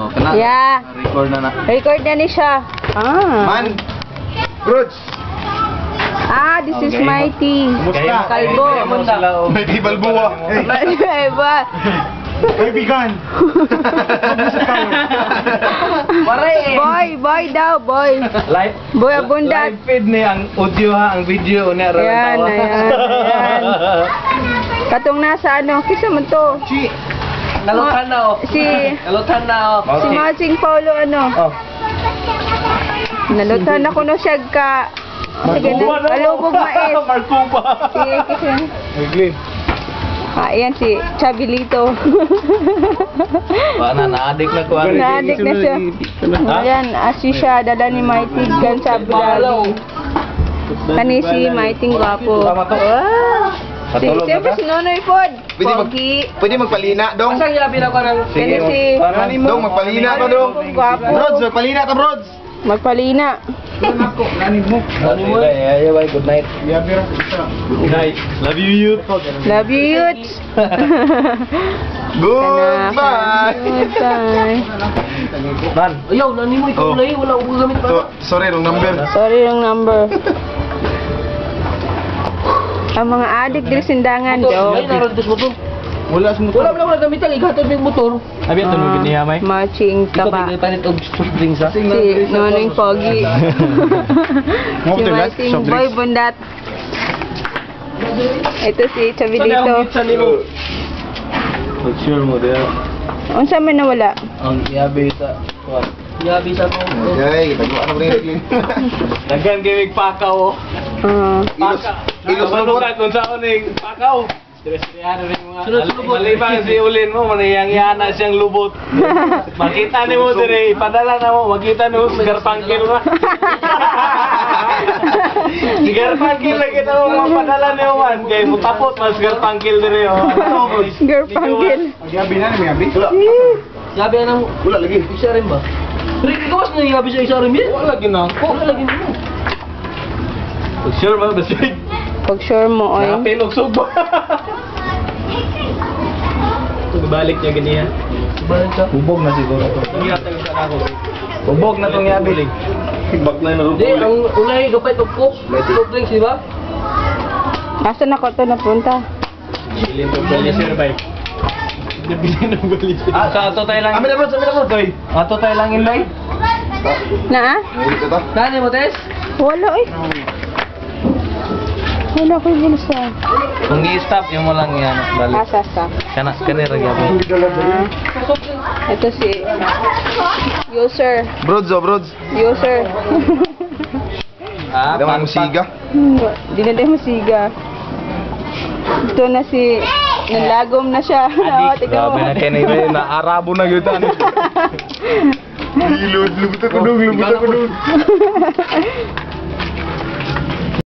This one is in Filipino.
Oh, kana. Yeah. Record na na. Record na ni siya. Ah. Man! Brods! Ah, this is Mighty. Kumusta? Kalbo. May di balbuwa. Iba. Kaibigan! Boy daw, boy. Live. Boy abundat. Live feed ni ang audio ha, ang video ni ara Ayan, ayan. Katong nasa ano, kisa man to. Nalutan na oh. Nalutan na oh. Si Masing Paulo ano. Oh. Nalutan ako no siya ka. Sige na, kalubog mais. Markuba. Sige, kasi. Aglim. Ayan si Chabilito. Bana na-addict na ko. Na-addict na siya. Ayan, asi siya, dala ni Mighty gan sa vlog. Kani si Mighty gwapo. Siyempre si Nonoy Pod. Pogi. Pwede magpalina, dong. Asang yabi na ko ng... Kani si... Dong, magpalina ka, dong. Gwapo. Brods, magpalina ka, Brods. Magpalina. Good night. Good night. Love you, youth. Love you, youths. Goodbye! Goodbye. Man. Ayaw, nani mo ikaw Oh. na wala akong gamit pa. Sorry, wrong number. Sorry yung number. Ang mga adik diri sindangan, Jo. Ay, naroon sa motor. Wala sa Wala gamitan, igatod yung motor. Abi, ito mo biniya, may? Matching Ikaw, taba. pinagpanit og soft drinks, ha? Si Nonoy Pogi. Si Marting Boy Bundat. Ito si Chabilito. Sure mo, diya. Unsa man nawala? Ang yabi sa... Yabi sa mo. Okay, taguan na rin. Daghan gamig pakaw, oh. Ilos na Kalugan kung saan yung pakaw. Stress-stress rin mga... Malibang si Ulin mo, manayang-yana siyang lubot. Makita ni mo dire, ipadala na mo, makita ni mo, sigar pangkil na. Sigar pangkil na kita mo, mapadala ni mo man. Kaya mutapot, mas sigar pangkil dire, oh. Girl pangkil. Gabi na, may gabi. Gabi na mo. Wala lagi. Isa rin ba? Pero ikawas na yung gabi sa isa rin yan? Wala lagi na ako. Wala lagi na mo. Sure ba? Basig. Pag sure mo, oy. Napilog subo. Balik niya ganyan. Balik ka? Hubog na siguro ito. Hubog na itong yabi. Bakla na rin. Hindi, ang ulay, gapay itong coke. Coke drinks, di ba? Asan ako to napunta? Bilhin ng balis sir, bay. Bilhin ng balis. Sa ato tayo lang. Amin na bro, toy. Ato tayo lang inlay. Na? Ito ta. Kani mo, Tess? Wala eh. Wala ko yung bulsa. Kung i-stop, yung mo lang yan. Balik. Asa. Kanira gabi. Ito si user. Brods, oh, Brods. User. Hindi mo musiga. Di na tayo masiga. Ito na si... Nalagom na siya. Grabe na kayo na Arabo na yun. Lubot ako dong.